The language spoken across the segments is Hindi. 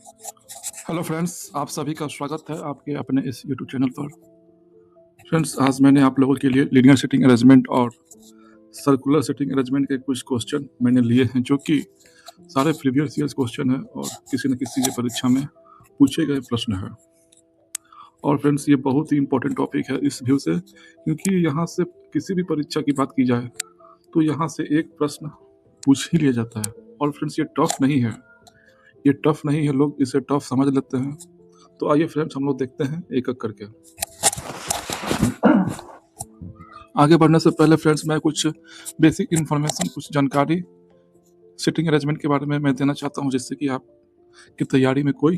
हेलो फ्रेंड्स, आप सभी का स्वागत है आपके अपने इस यूट्यूब चैनल पर। फ्रेंड्स, आज मैंने आप लोगों के लिए लीनियर सीटिंग अरेंजमेंट और सर्कुलर सीटिंग अरेंजमेंट के कुछ क्वेश्चन मैंने लिए हैं, जो कि सारे प्रीवियस ईयर्स क्वेश्चन है और किसी न किसी की परीक्षा में पूछे गए प्रश्न है। और फ्रेंड्स, ये बहुत ही इंपॉर्टेंट टॉपिक है इस व्यू से, क्योंकि यहाँ से किसी भी परीक्षा की बात की जाए तो यहाँ से एक प्रश्न पूछ ही लिया जाता है। और फ्रेंड्स, ये टफ नहीं है, ये टफ नहीं है, लोग इसे टफ समझ लेते हैं। तो आइए फ्रेंड्स, हम लोग देखते हैं एक एक करके। आगे बढ़ने से पहले फ्रेंड्स, मैं कुछ बेसिक इन्फॉर्मेशन, कुछ जानकारी सीटिंग अरेंजमेंट के बारे में मैं देना चाहता हूं, जिससे कि आपकी तैयारी में कोई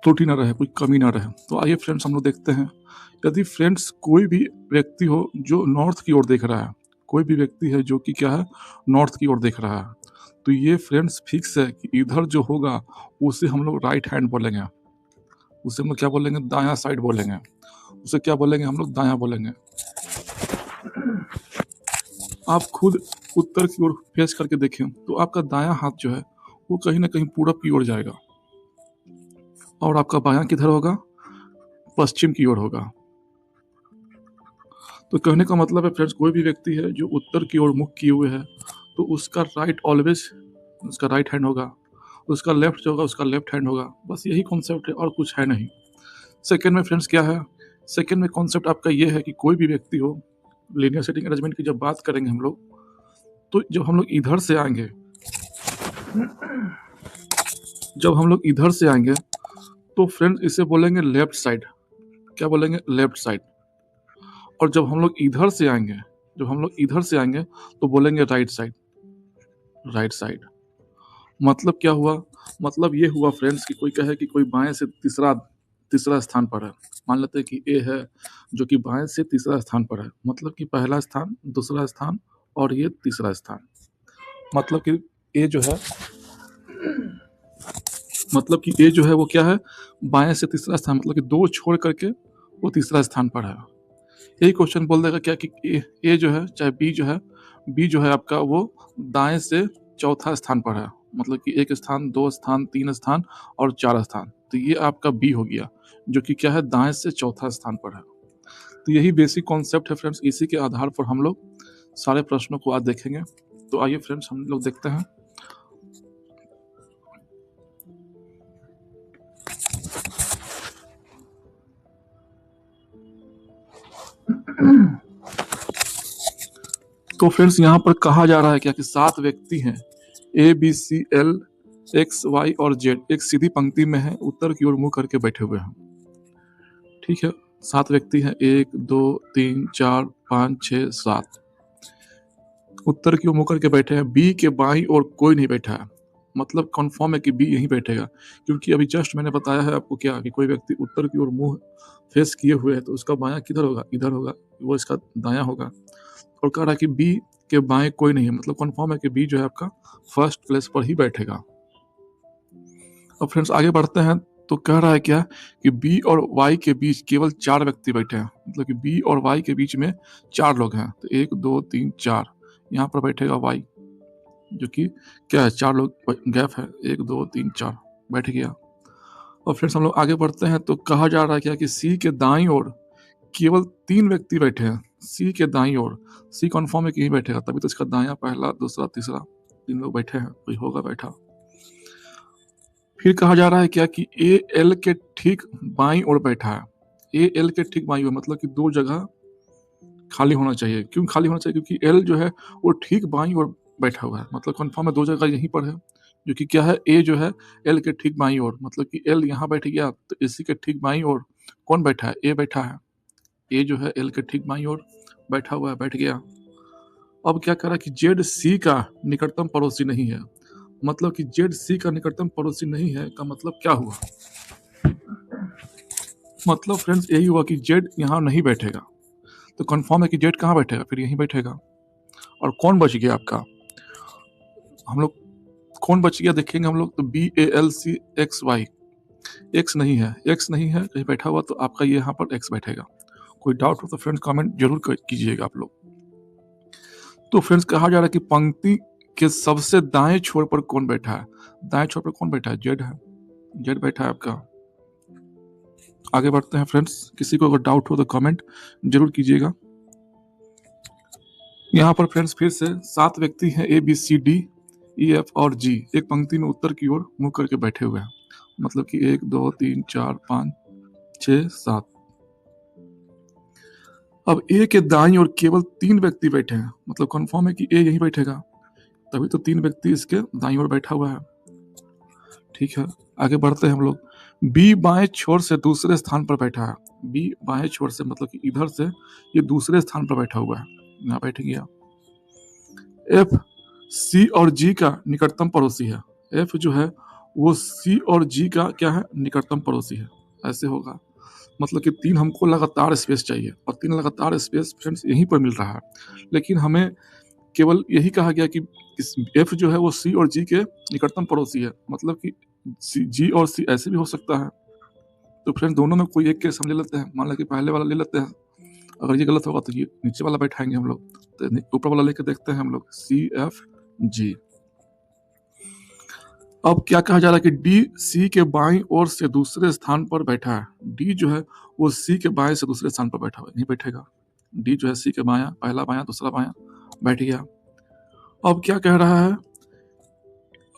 त्रुटि ना रहे, कोई कमी ना रहे। तो आइए फ्रेंड्स, हम लोग देखते हैं। यदि फ्रेंड्स कोई भी व्यक्ति हो जो नॉर्थ की ओर देख रहा है, कोई भी व्यक्ति है जो कि क्या है, नॉर्थ की ओर देख रहा है, तो ये फ्रेंड्स फिक्स है कि इधर जो होगा उसे हम लोग राइट हैंड बोलेंगे, उसे हम लोग क्या बोलेंगे, दायां साइड बोलेंगे, उसे क्या बोलेंगे, हम लोग दायां बोलेंगे। आप खुद उत्तर की ओर फेस करके देखें तो आपका दायां हाथ जो है वो कहीं ना कहीं पूरब की ओर जाएगा, और आपका बायां किधर होगा, पश्चिम की ओर होगा। तो कहने का मतलब है फ्रेंड्स, कोई भी व्यक्ति है जो उत्तर की ओर मुख किए हुए है तो उसका राइट ऑलवेज उसका राइट हैंड होगा, उसका लेफ्ट जो होगा उसका लेफ्ट हैंड होगा। बस यही कॉन्सेप्ट है और कुछ है नहीं। सेकेंड में फ्रेंड्स क्या है, सेकेंड में कॉन्सेप्ट आपका ये है कि कोई भी व्यक्ति हो, लीनियर सेटिंग अरेंजमेंट की जब बात करेंगे हम लोग, तो जब हम लोग इधर से आएंगे, जब हम लोग इधर से आएंगे तो फ्रेंड्स इसे बोलेंगे लेफ्ट साइड। क्या बोलेंगे, लेफ्ट साइड। और जब हम लोग इधर से आएंगे, जब हम लोग इधर से आएंगे तो बोलेंगे राइट साइड, राइट साइड। मतलब क्या हुआ, मतलब ये हुआ फ्रेंड्स कि कोई कहे कि कोई बाएं से तीसरा तीसरा स्थान पर है। मान लेते हैं कि ए है जो कि बाएं से तीसरा स्थान पर है, मतलब कि पहला स्थान, दूसरा स्थान और ये तीसरा स्थान। मतलब कि ए जो है, मतलब कि ए जो है वो क्या है, बाएं से तीसरा स्थान, मतलब कि दो छोड़ करके वो तीसरा स्थान पर है। यही क्वेश्चन बोल देगा क्या कि ए जो है, चाहे बी जो है, बी जो है आपका वो दाएं से चौथा स्थान पर है, मतलब कि एक स्थान, दो स्थान, तीन स्थान और चार स्थान। तो ये आपका बी हो गया, जो कि क्या है, दाएं से चौथा स्थान पर है। तो यही बेसिक कॉन्सेप्ट है फ्रेंड्स, इसी के आधार पर हम लोग सारे प्रश्नों को आज देखेंगे। तो आइए फ्रेंड्स, हम लोग देखते हैं। तो फ्रेंड्स यहाँ पर कहा जा रहा है क्या कि 7 व्यक्ति हैं, A B C L X Y और जेड, एक सीधी पंक्ति में है, उत्तर की ओर मुंह करके बैठे हुए हैं। ठीक है, 7 व्यक्ति हैं, 1 2 3 4 5 6 7, उत्तर की ओर मुंह करके बैठे हैं। बी के बाईं ओर कोई नहीं बैठा है, मतलब कन्फर्म है कि बी यहीं बैठेगा, क्योंकि अभी जस्ट मैंने बताया है आपको क्या कि कोई व्यक्ति उत्तर की ओर मुंह फेस किए हुए है तो उसका बायां किधर होगा, इधर होगा, वो इसका दायां होगा। और कह रहा है कि बी के बाएं कोई नहीं है, मतलब कन्फर्म है कि बी जो है आपका फर्स्ट प्लेस पर ही बैठेगा। अब फ्रेंड्स आगे बढ़ते हैं, तो कह रहा है क्या कि बी और वाई के बीच केवल 4 व्यक्ति बैठे हैं, मतलब कि बी और वाई के बीच में 4 लोग हैं। तो 1 2 3 4, यहाँ पर बैठेगा वाई, जो कि क्या है, 4 लोग गैप है, 1 2 3 4 बैठ गया। और फ्रेंड्स हम लोग आगे बढ़ते हैं, तो कहा जा रहा है क्या कि सी के दाईं ओर केवल 3 व्यक्ति बैठे हैं। सी के दाईं ओर, सी कन्फर्म है कि यहीं बैठेगा, तभी तो इसका दायां पहला, दूसरा, तीसरा 3 लोग बैठे हैं, कोई होगा बैठा। फिर कहा जा रहा है क्या कि ए एल के ठीक बाईं ओर बैठा है। ए एल के ठीक बाईं ओर, मतलब कि 2 जगह खाली होना चाहिए। क्यों खाली होना चाहिए, क्योंकि एल जो है वो ठीक बाईं ओर बैठा हुआ है, मतलब कन्फर्म है 2 जगह यहीं पर है, जो कि क्या है, ए जो है एल के ठीक बाईं ओर, मतलब कि एल यहाँ बैठ गया, तो इसी के ठीक बाईं ओर कौन बैठा है, ए बैठा है। ए जो है एल के ठीक बाईं ओर बैठा हुआ है, बैठ गया। अब क्या कह रहा है कि जेड सी का निकटतम पड़ोसी नहीं है, मतलब कि जेड सी का निकटतम पड़ोसी नहीं है का मतलब क्या हुआ, मतलब फ्रेंड्स यही हुआ कि जेड यहाँ नहीं बैठेगा। तो कंफर्म है कि जेड कहाँ बैठेगा, फिर यहीं बैठेगा। और कौन बच गया आपका, हम लोग कौन बच गया देखेंगे हम लोग, तो B A L C X Y, X नहीं है, एक्स नहीं है कहीं बैठा हुआ, तो आपका ये यहाँ पर एक्स बैठेगा। कोई डाउट हो तो फ्रेंड्स कमेंट जरूर कीजिएगा आप लोग। तो फ्रेंड्स कहा जा रहा है कि पंक्ति के सबसे दाएं छोर पर कौन बैठा है, दाएं छोर पर कौन बैठा है, जेड है। जेड बैठा है आपका। आगे बढ़ते हैं फ्रेंड्स, किसी को अगर डाउट हो तो कमेंट जरूर कीजिएगा। यहाँ पर फ्रेंड्स फिर से 7 व्यक्ति हैं, A B C D E F और जी, एक पंक्ति में उत्तर की ओर मुंह करके बैठे हुए हैं। मतलब कि 1 2 3 4 5 6 7। अब ए के दाईं ओर केवल 3 व्यक्ति बैठे हैं, मतलब कंफर्म है कि ए यहीं बैठेगा, तभी तो 3 व्यक्ति इसके दाईं ओर बैठा हुआ है। ठीक है, आगे बढ़ते हैं हम लोग। बी बाएं छोर से दूसरे स्थान पर बैठा है। बी बाएं छोर से मतलब कि इधर से ये दूसरे स्थान पर बैठा हुआ है, यहाँ बैठ गया। एफ सी और जी का निकटतम पड़ोसी है। एफ जो है वो सी और जी का क्या है, निकटतम पड़ोसी है। ऐसे होगा, मतलब कि 3 हमको लगातार स्पेस चाहिए और 3 लगातार स्पेस फ्रेंड्स यहीं पर मिल रहा है, लेकिन हमें केवल यही कहा गया कि इस एफ जो है वो सी और जी के निकटतम पड़ोसी है, मतलब कि जी और सी ऐसे भी हो सकता है। तो फ्रेंड्स दोनों में कोई एक केस हम ले लेते हैं, मान लो कि पहले वाला ले लेते हैं। अगर ये गलत होगा तो ये नीचे वाला बैठाएंगे हम लोग, तो ऊपर वाला लेके देखते हैं हम लोग, सी एफ जी। अब क्या कहा जा रहा है कि डी सी के बाईं ओर से दूसरे स्थान पर बैठा है। डी जो है वो सी के बाएं से दूसरे स्थान पर बैठा हुआ है, नहीं बैठेगा। डी जो है सी के बायां, पहला बायां दूसरा बायां, बैठ गया। अब क्या कह रहा है,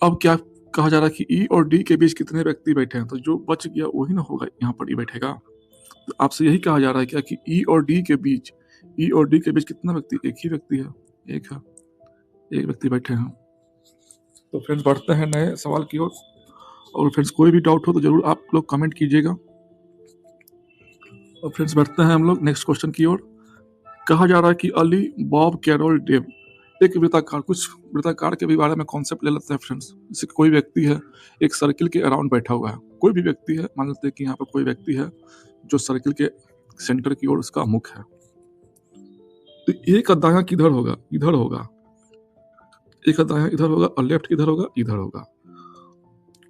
अब क्या कहा जा रहा है कि ई और डी के बीच कितने व्यक्ति बैठे हैं, तो जो बच गया वही ना होगा, यहाँ पर ई बैठेगा। तो आपसे यही कहा जा रहा है क्या कि ई और डी के बीच, ई और डी के बीच कितना व्यक्ति, एक ही व्यक्ति है, एक है, एक व्यक्ति बैठे हैं। तो फ्रेंड्स बढ़ते हैं नए सवाल की ओर, और फ्रेंड्स कोई भी डाउट हो तो जरूर आप लोग कमेंट कीजिएगा। और फ्रेंड्स बढ़ते हैं हम लोग नेक्स्ट क्वेश्चन की ओर। कहा जा रहा है कि अली बॉब कैरोल डेव एक वृत्ताकार, कुछ वृत्ताकार के भी बारे में कॉन्सेप्ट ले लेते हैं फ्रेंड्स। जैसे कोई व्यक्ति है एक सर्किल के अराउंड बैठा हुआ है, कोई भी व्यक्ति है, मान लेते हैं कि यहाँ पर कोई व्यक्ति है जो सर्किल के सेंटर की ओर उसका मुख है। तो एक का दायां किधर होगा, इधर होगा, एक का दायां इधर होगा और लेफ्ट किधर होगा, इधर होगा।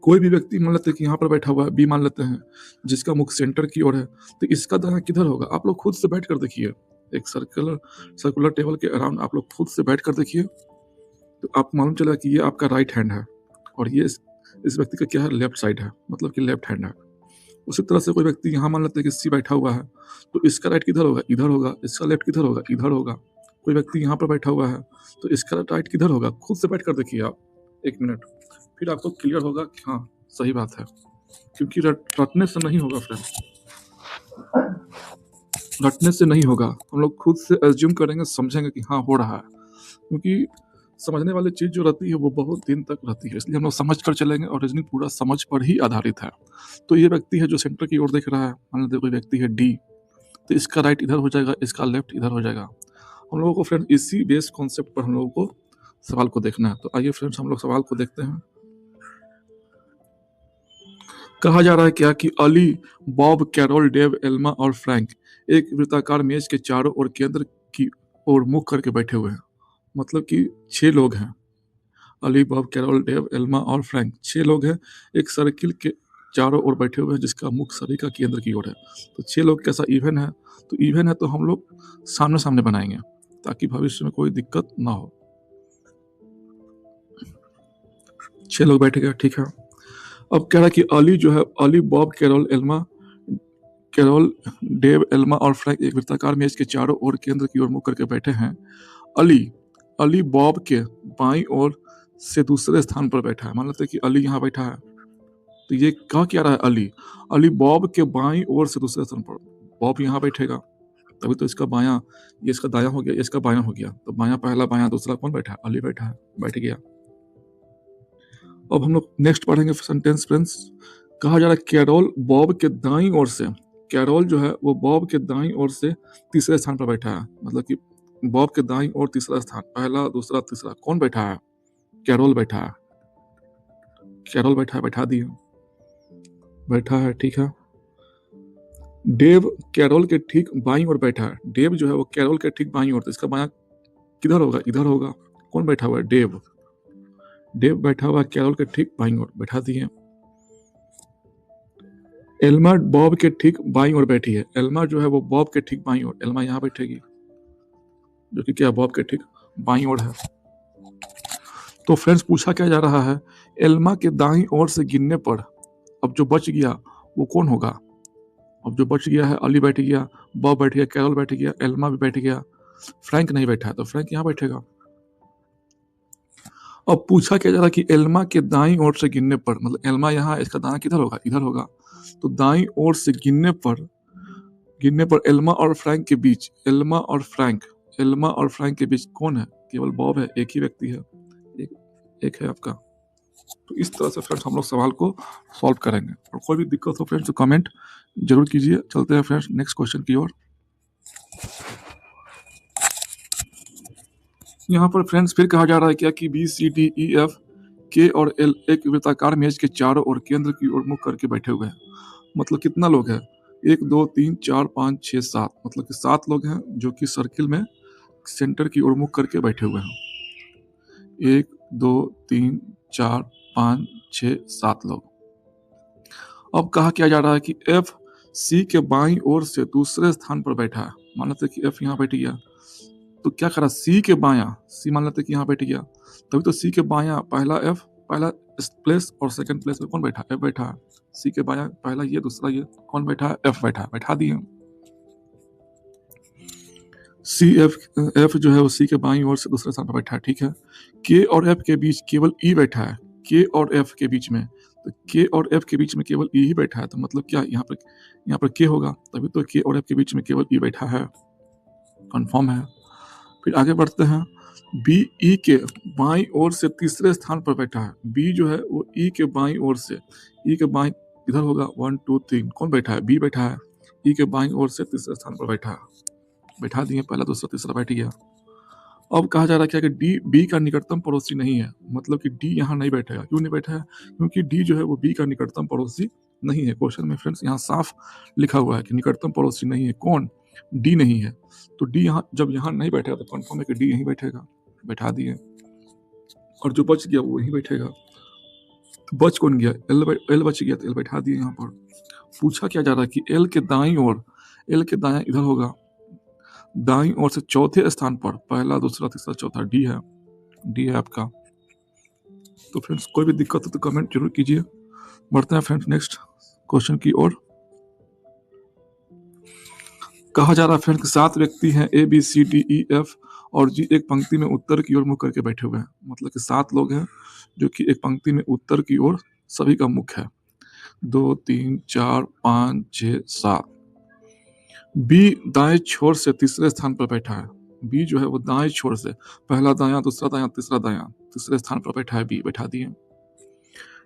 कोई भी व्यक्ति मान लेते हैं कि यहाँ पर बैठा हुआ है, बी मान लेते हैं, जिसका मुख सेंटर की ओर है, तो इसका दायां किधर होगा। आप लोग खुद से बैठ कर देखिए, एक सर्कुलर टेबल के अराउंड आप लोग खुद से बैठ कर देखिए, तो आपको मालूम चला कि ये आपका राइट हैंड है और ये इस व्यक्ति का क्या है, लेफ्ट साइड है, मतलब कि लेफ्ट हैंड है। उसी तरह से कोई व्यक्ति यहाँ मान लेते हैं कि सी बैठा हुआ है, तो इसका राइट किधर होगा, इधर होगा, इसका लेफ्ट किधर होगा, इधर होगा। कोई व्यक्ति यहाँ पर बैठा हुआ है, तो इसका राइट किधर होगा, खुद से बैठ कर देखिए आप 1 मिनट, फिर आपको क्लियर होगा कि हाँ सही बात है। क्योंकि रटने से नहीं होगा फ्रेंड्स, रटने से नहीं होगा, हम लोग खुद से एज्यूम करेंगे, समझेंगे कि हाँ हो रहा है। क्योंकि समझने वाली चीज जो रहती है वो बहुत दिन तक रहती है, इसलिए हम लोग समझ कर चलेंगे और रीजनिंग पूरा समझ पर ही आधारित है। तो ये व्यक्ति है जो सेंटर की ओर देख रहा है, मान लेते कोई व्यक्ति है डी, तो इसका राइट इधर हो जाएगा, इसका लेफ्ट इधर हो जाएगा। हम लोगों को फ्रेंड इसी बेस कॉन्सेप्ट पर हम लोगों को सवाल को देखना है। तो आइए फ्रेंड्स हम लोग सवाल को देखते हैं। कहा जा रहा है क्या कि Ali Bob Carol Dave Elma और फ्रैंक एक वृत्ताकार मेज के चारों ओर केंद्र की ओर मुख करके बैठे हुए हैं, मतलब कि 6 लोग हैं। Ali Bob Carol Dave Elma और फ्रैंक 6 लोग हैं, एक सर्किल के चारों ओर बैठे हुए हैं जिसका मुख सभी का केंद्र की ओर है। तो 6 लोग कैसा इवन है, तो इवन है तो हम लोग सामने सामने बनाएंगे ताकि भविष्य में कोई दिक्कत ना हो। 6 लोग बैठे गए, ठीक है। अब कह रहा है कि अली जो है, Ali Bob Carol Dave Elma और फ्रैंक एक वृत्ताकार मेज के चारों ओर केंद्र की ओर मुख करके बैठे हैं। अली बॉब के बाईं ओर से दूसरे स्थान पर बैठा है, मान लेते हैं कि अली यहाँ बैठा है, तो ये कहा क्या रहा है, अली बॉब के बाईं ओर से दूसरे स्थान पर, बॉब यहाँ बैठेगा, तभी तो इसका बायां, ये इसका दायां हो गया, इसका बायां हो गया, तो बायां पहला, बायां दूसरा, कौन बैठा है, अली बैठा है, बैठ गया। अब हम लोग नेक्स्ट पढ़ेंगे सेंटेंस फ्रेंड्स। कहा जा रहा है कैरोल बॉब के दाईं ओर से, कैरोल जो है वो बॉब के दाईं ओर से तीसरे स्थान पर बैठा है, मतलब कि बॉब के दाईं ओर तीसरा स्थान, पहला दूसरा तीसरा, कौन बैठा है, कैरोल बैठा है, कैरोल बैठा है, बैठा दिए, बैठा है, ठीक है। डेव कैरोल के ठीक बाईं ओर बैठा है, डेव जो है वो कैरोल के ठीक बाईं ओर, तो इसका बायां किधर होगा, इधर होगा, कौन बैठा हुआ है, डेव, डेव बैठा हुआ कैरोल के ठीक बाईं ओर, बैठा दिए। एल्मा बॉब के ठीक बाईं ओर बैठी है, एल्मा जो है वो बॉब के ठीक बाईं ओर, एल्मा यहाँ बैठेगी जो कि क्या बॉब के ठीक बाईं ओर है। तो फ्रेंड्स पूछा क्या जा रहा है, एल्मा के दाईं ओर से गिनने पर अब जो बच गया वो कौन होगा? अब जो बच गया है, अली बैठ गया, बॉब बैठ गया, कैरल बैठ गया, एल्मा भी बैठ गया, फ्रैंक नहीं बैठा है, तो फ्रैंक यहाँ बैठेगा। अब पूछा क्या जा रहा है कि एल्मा के दाईं ओर से गिनने पर, मतलब एल्मा यहाँ, इसका दाना किधर होगा? इधर होगा। तो दाईं ओर से गिनने पर एल्मा और फ्रैंक के बीच, एल्मा और फ्रैंक के बीच कौन है? केवल बॉब है, एक ही व्यक्ति है, एक है आपका। तो इस तरह से फ्रेंड्स हम लोग सवाल को सॉल्व करेंगे। और कोई भी दिक्कत हो फ्रेंड्स तो कमेंट जरूर कीजिए। चलते हैं फ्रेंड्स नेक्स्ट क्वेश्चन की ओर। यहाँ पर फ्रेंड्स फिर कहा जा रहा है क्या कि B C D E F K और एल एक वृत्ताकार मेज के चारों ओर केंद्र की ओर मुख करके बैठे हुए हैं। मतलब कितना लोग हैं? 1 2 3 4 5 6 7, मतलब कि 7 लोग हैं जो कि सर्किल में सेंटर की ओर मुख करके बैठे हुए हैं। 1 2 3 4 5 6 7 लोग। अब कहा क्या जा रहा है कि एफ सी के बाईं ओर से दूसरे स्थान पर बैठा है। मान लेते कि एफ यहाँ बैठ गया, तो क्या करा? सी के बायां, सी मान लेते कि यहाँ बैठ गया, तभी तो सी के बायां पहला एफ, पहला प्लेस और सेकंड प्लेस में कौन बैठा? एफ बैठा है। सी के बायां पहला ये, दूसरा ये, कौन बैठा है? एफ बैठा है। बैठा दिए। सी एफ जो है वो सी के बाईं ओर से दूसरे स्थान पर बैठा है, ठीक है। के और एफ के बीच केवल ई बैठा है। के और एफ के बीच में, तो के और एफ के बीच में केवल ई ही बैठा है, तो मतलब क्या यहाँ पर के होगा, तभी तो के और एफ के बीच में केवल ई बैठा है। कंफर्म है। फिर आगे बढ़ते हैं। बी ई के बाईं ओर से तीसरे स्थान पर बैठा है। बी जो है वो ई के बाईं ओर से, ई के बाईं इधर होगा 1 2 3, कौन बैठा है? बी बैठा है। ई के बाईं ओर से तीसरे स्थान पर बैठा है। बैठा दिए, पहला दूसरा तीसरा बैठ गया। अब कहा जा रहा है क्या कि डी बी का निकटतम पड़ोसी नहीं है। मतलब कि डी यहाँ नहीं बैठेगा। क्यों नहीं बैठा है? क्योंकि डी जो है वो बी का निकटतम पड़ोसी नहीं है। क्वेश्चन में फ्रेंड्स यहाँ साफ लिखा हुआ है कि निकटतम पड़ोसी नहीं है। कौन? डी नहीं है। तो डी यहाँ जब यहाँ नहीं बैठेगा तो कंफर्म है कि डी यहीं बैठेगा। बैठा दिए। और जो बच गया वो यहीं बैठेगा। तो बच कौन गया? एल बच गया, तो एल बैठा दिए यहाँ पर। पूछा क्या जा रहा है कि एल के दाईं ओर, एल के दायां इधर होगा, दाईं ओर से चौथे स्थान पर पहला दूसरा तीसरा चौथा डी है। डी है आपका। तो फ्रेंड्स कोई भी दिक्कत हो तो कमेंट जरूर कीजिए। बढ़ते हैं फ्रेंड्स नेक्स्ट क्वेश्चन की ओर। कहा जा रहा है फ्रेंड्स 7 व्यक्ति हैं, A B C D E F और जी एक पंक्ति में उत्तर की ओर मुख करके बैठे हुए हैं। मतलब कि 7 लोग हैं जो कि एक पंक्ति में उत्तर की ओर सभी का मुख है। 2 3 4 5 6 7। बी दाएं छोर से तीसरे स्थान पर बैठा है। बी जो है वो दाएं छोर से, पहला दायां, दूसरा दायां, तीसरा दायां, तीसरे स्थान पर बैठा है। बी बैठा दिए।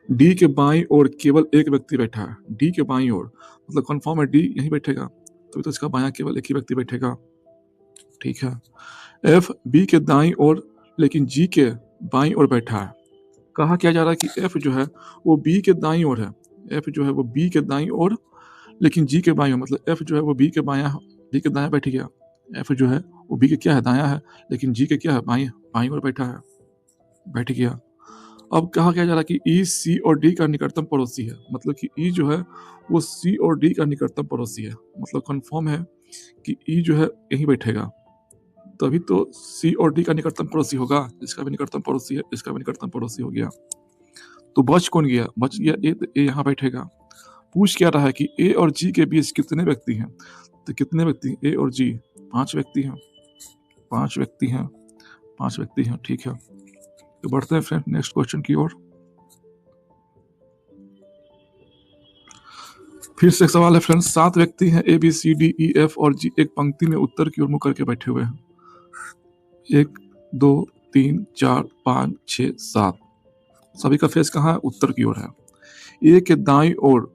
डी के बाईं ओर केवल एक व्यक्ति बैठा है। डी के बाईं ओर मतलब कंफर्म है डी यहीं बैठेगा, तभी तो इसका बायां केवल एक ही व्यक्ति बैठेगा, ठीक है। एफ बी के दाईं ओर लेकिन जी के बाईं ओर बैठा है। कहा क्या जा रहा है कि एफ जो है वो बी के दाईं ओर है। एफ जो है वो बी के दाईं ओर लेकिन जी के बाईं ओर, मतलब एफ जो है वो बी के दायां बैठ गया। एफ जो है वो बी के क्या है? दायां है, लेकिन जी के क्या है? बाईं ओर बैठा है। बैठ गया। अब कहा क्या जा रहा है कि ई सी और डी का निकटतम पड़ोसी है। मतलब कि ई जो है वो सी और डी का निकटतम पड़ोसी है। मतलब कंफर्म है कि ई जो है यहीं बैठेगा, तभी तो सी और डी का निकटतम पड़ोसी होगा। इसका भी निकटतम पड़ोसी है, इसका भी निकटतम पड़ोसी हो गया। तो बच कौन गया? बच गया ए, तो ए यहाँ बैठेगा। पूछ क्या रहा है कि ए और जी के बीच कितने व्यक्ति हैं? तो कितने व्यक्ति? ए और जी 5 व्यक्ति हैं। 5 व्यक्ति हैं, 5 व्यक्ति हैं, ठीक है। तो बढ़ते हैं फ्रेंड नेक्स्ट क्वेश्चन की ओर। फिर से एक सवाल है फ्रेंड्स। 7 व्यक्ति हैं, A B C D E F और जी एक पंक्ति में उत्तर की ओर मुख करके बैठे हुए हैं। 1 2 3 4 5 6 7। सभी का फेस कहाँ है? उत्तर की ओर है। ए के दाईं ओर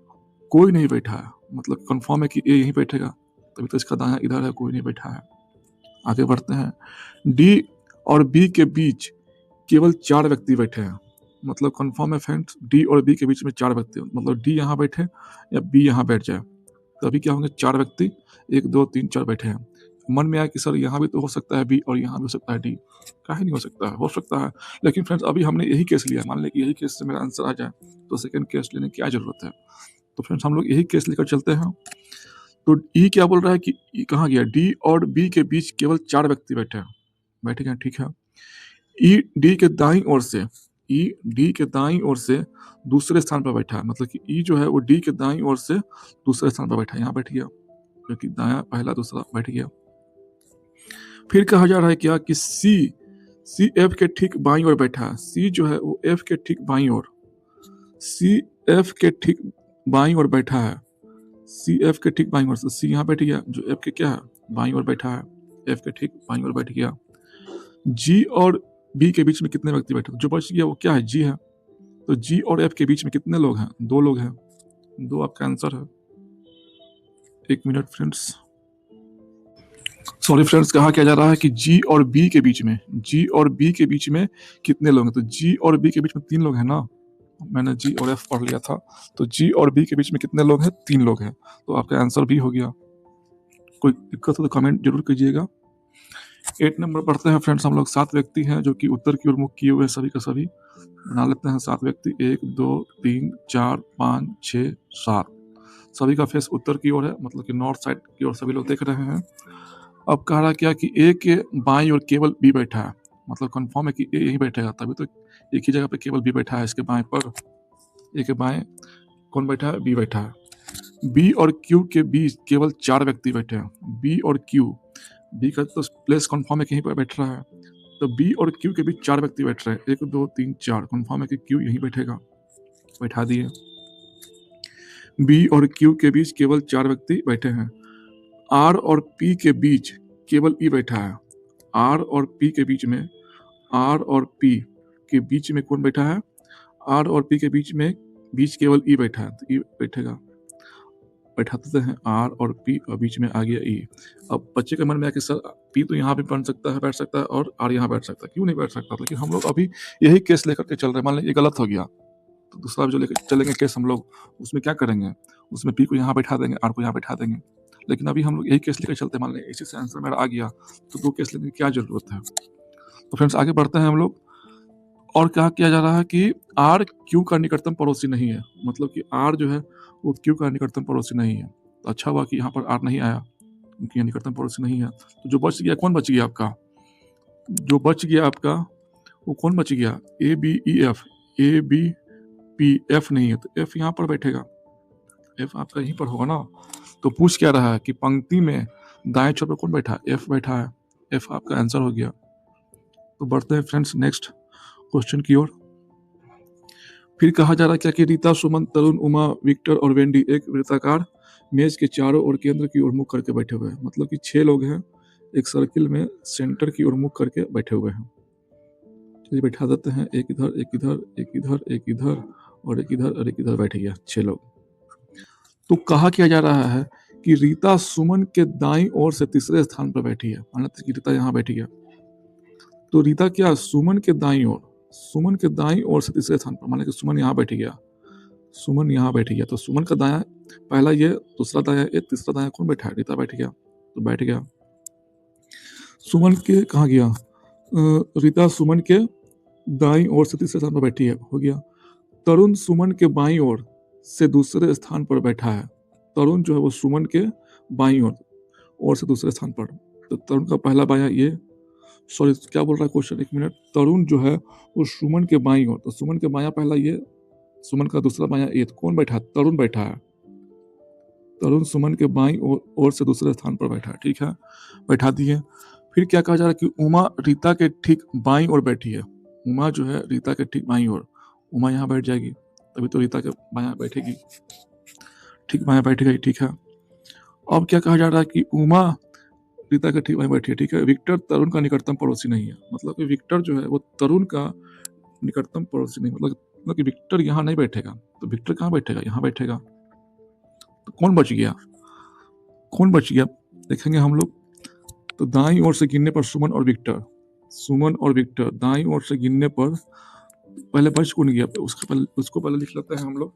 कोई नहीं बैठा है। मतलब कंफर्म है कि ए यहीं बैठेगा, तभी तो इसका दायां इधर है, कोई नहीं बैठा है। आगे बढ़ते हैं। डी और बी के बीच केवल 4 व्यक्ति बैठे हैं। मतलब कंफर्म है फ्रेंड्स, डी और बी के बीच में 4 व्यक्ति, मतलब डी यहाँ बैठे या बी यहाँ बैठ जाए, तो अभी क्या होंगे? 4 व्यक्ति, 1 2 3 4 बैठे हैं। मन में आया कि सर यहाँ भी तो हो सकता है बी और यहाँ भी हो सकता है डी। काहे नहीं हो सकता है? हो सकता है, लेकिन फ्रेंड्स अभी हमने यही केस लिया। मान लें कि यही केस से मेरा आंसर आ जाए तो सेकंड केस लेने की क्या जरूरत है? तो फ्रेंड्स हम लोग यही केस लेकर चलते हैं। तो ई क्या बोल रहा है कि ई कहाँ गया? डी और बी के बीच केवल 4 व्यक्ति बैठे हैं, ठीक है। ई डी के दाईं ओर से, ई डी के दाईं ओर से दूसरे स्थान पर बैठा है, मतलब कि ई जो है वो डी के दाईं ओर से दूसरे स्थान पर बैठा है, यहाँ बैठ गया, क्योंकि दाया पहला दूसरा बैठ गया। फिर कहा जा रहा है क्या कि सी एफ के ठीक बाईं ओर बैठा है, सी जो है वो एफ के ठीक बाईं ओर, सी एफ के ठीक बाईं ओर बैठा है, सी एफ के ठीक बाईं ओर से सी यहाँ बैठ गया, जो एफ के क्या है बाईं ओर बैठा है, एफ के ठीक बाईं ओर बैठ गया। जी और बी के बीच में कितने व्यक्ति बैठे, जो बच गया वो क्या है, जी है। तो जी और एफ के बीच में कितने लोग हैं, 2 लोग हैं, 2 आपका आंसर है। 1 मिनट फ्रेंड्स, सॉरी फ्रेंड्स, कहा क्या जा रहा है कि जी और बी के बीच में, जी और बी के बीच में कितने लोग हैं, तो जी और बी के बीच में 3 लोग हैं ना, मैंने जी और एफ पढ़ लिया था, तो जी और बी के बीच में कितने लोग हैं, 3 लोग हैं, तो आपका आंसर भी हो गया। कोई दिक्कत हो तो कमेंट जरूर कीजिएगा। 8 नंबर पढ़ते हैं फ्रेंड्स हम लोग। 7 व्यक्ति हैं जो कि उत्तर की ओर मुख किए हुए, सभी का सभी बना लेते हैं। 7 व्यक्ति, 1 2 3 4 5 6 7, सभी का फेस उत्तर की ओर है, मतलब कि नॉर्थ साइड की ओर सभी लोग देख रहे हैं। अब कह रहा क्या कि ए के बाईं ओर केवल बी बैठा है, मतलब कंफर्म है कि ए यहीं बैठेगा, तभी तो एक ही जगह पे केवल बी बैठा है, इसके बाएं पर, ए के बाएं कौन बैठा है, बी बैठा है। बी और क्यू के बीच केवल 4 व्यक्ति बैठे हैं, बी और क्यू, बी का तो प्लेस कंफर्म है कि यहीं पर बैठ रहा है, तो बी और क्यू के बीच 4 व्यक्ति बैठ रहे हैं, 1 2 3 4, कंफर्म है कि क्यू यहीं बैठेगा, बैठा दिए। बी और क्यू के बीच केवल 4 व्यक्ति बैठे हैं। आर और पी के बीच केवल ई बैठा है, आर और पी के बीच में, आर और पी के बीच में कौन बैठा है, आर और पी के बीच केवल ई बैठा है, तो ई बैठेगा, बैठा देते हैं आर और पी, और बीच में आ गया ई। अब बच्चे के मन में आके सर पी तो यहाँ भी बन सकता है, बैठ सकता है, और आर यहाँ बैठ सकता है, क्यों नहीं बैठ सकता, लेकिन हम लोग अभी यही केस लेकर के चल रहे हैं, मान लीजिए ये गलत हो गया तो दूसरा जो लेकर चलेंगे केस हम लोग, उसमें क्या करेंगे, उसमें पी को यहाँ बैठा देंगे, आर को यहाँ बैठा देंगे, लेकिन अभी हम लोग यही केस लेकर चलते हैं, मान लें इसी से आंसर मेरा आ गया तो 2 केस लेने की क्या जरूरत है। तो फ्रेंड्स आगे बढ़ते हैं हम लोग। और क्या किया जा रहा है कि आर क्यू का निकटतम पड़ोसी नहीं है, मतलब कि आर जो है वो क्यू का निकटतम पड़ोसी नहीं है, तो अच्छा हुआ कि यहाँ पर आर नहीं आया, क्योंकि यहाँ निकटतम पड़ोसी नहीं है। तो जो बच गया, कौन बच गया आपका, जो बच गया आपका वो कौन बच गया, A B E F, A B P, F नहीं है, तो एफ यहाँ पर बैठेगा, एफ आपका यहीं पर होगा ना। तो पूछ क्या रहा है कि पंक्ति में दाएं छोर पर कौन बैठा है, एफ बैठा है, एफ आपका आंसर हो गया। तो बढ़ते हैं फ्रेंड्स नेक्स्ट क्वेश्चन की ओर। फिर कहा जा रहा है क्या कि रीता, सुमन, तरुण, उमा, विक्टर और वेंडी एक वृत्ताकार मेज के चारों ओर केंद्र की ओर मुख करके बैठे हुए हैं, मतलब कि 6 लोग हैं, एक सर्किल में सेंटर की ओर मुख करके बैठे हुए हैं। चलिए बैठा देते हैं, एक इधर एक इधर एक इधर एक इधर और एक इधर और एक इधर बैठ गया, 6 लोग। तो कहा क्या जा रहा है कि रीता सुमन के दाईं ओर से तीसरे स्थान पर बैठी है, मान लेते कि रीता यहाँ बैठी है, तो रीता क्या सुमन के दाईं ओर, सुमन के दाईं ओर से तीसरे स्थान पर, मान लें कि सुमन यहाँ बैठ गया, सुमन यहाँ बैठ गया, तो सुमन का दाया पहला ये, दूसरा दाया ये, तीसरा दाया कौन बैठा है, रीता बैठ गया, तो बैठ गया। सुमन के कहाँ गया, रीता सुमन के दाईं ओर से तीसरे स्थान पर बैठी है, हो गया। तरुण सुमन के बाईं ओर से दूसरे स्थान पर बैठा है, तरुण जो है वो सुमन के बाईं ओर से दूसरे स्थान पर, तो तरुण का पहला बाया ये, सॉरी क्या बोल रहा है क्वेश्चन, 1 मिनट, तरुण जो है वो सुमन के बाईं ओर, तो सुमन के बाया पहला ये, सुमन का दूसरा बाया ये, तो कौन बैठा है, तरुण बैठा है, तरुण सुमन के बाईं ओर से दूसरे स्थान पर बैठा है, ठीक है, बैठा दिए। फिर क्या कहा जा रहा है कि उमा रीता के ठीक बाईं ओर बैठी है, उमा जो है रीता के ठीक बाईं ओर, उमा यहाँ बैठ जाएगी, तभी तो रीता के बायां बैठेगी, ठीक बायां बैठेगी, ठीक है। अब क्या कहा जा रहा है कि उमा रीता के ठीक बाएं बैठी है, ठीक है। विक्टर तरुण का निकटतम पड़ोसी नहीं है, मतलब कि विक्टर जो है वो तरुण का निकटतम पड़ोसी नहीं, मतलब कि विक्टर यहाँ नहीं बैठेगा, तो विक्टर कहाँ बैठेगा, यहाँ बैठेगा, तो कौन बच गया, कौन बच गया देखेंगे हम लोग। तो दाईं ओर से गिनने पर सुमन और विक्टर, सुमन और विक्टर दाईं ओर से गिनने पर पहले बच कौन गया, उसको पहले लिख लेते हैं हम लोग।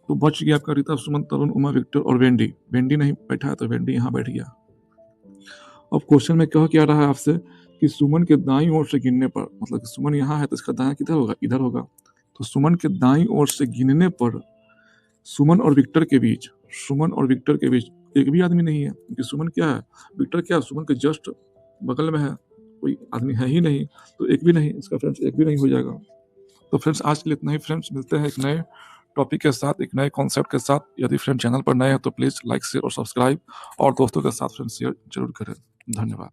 तो बच गया आपका रीता, सुमन, तरुण, उमा, विक्टर और वेंडी, वेंडी नहीं बैठा है तो वेंडी यहाँ बैठ गया। अब क्वेश्चन में कह क्या रहा है आपसे कि सुमन के दाईं ओर से गिनने पर, मतलब कि सुमन यहाँ है तो इसका दायां किधर होगा, इधर होगा, तो सुमन के दाईं ओर से गिनने पर सुमन और विक्टर के बीच, सुमन और विक्टर के बीच एक भी आदमी नहीं है, क्योंकि सुमन क्या है, विक्टर क्या सुमन के जस्ट बगल में है, कोई आदमी है ही नहीं, तो एक भी नहीं, इसका फ्रेंड्स एक भी नहीं हो जाएगा। तो फ्रेंड्स आज के लिए इतना ही फ्रेंड्स, मिलते हैं एक नए टॉपिक के साथ, एक नए कॉन्सेप्ट के साथ। यदि फ्रेंड चैनल पर नए हैं तो प्लीज़ लाइक शेयर और सब्सक्राइब और दोस्तों के साथ फ्रेंड्स शेयर जरूर करें। धन्यवाद।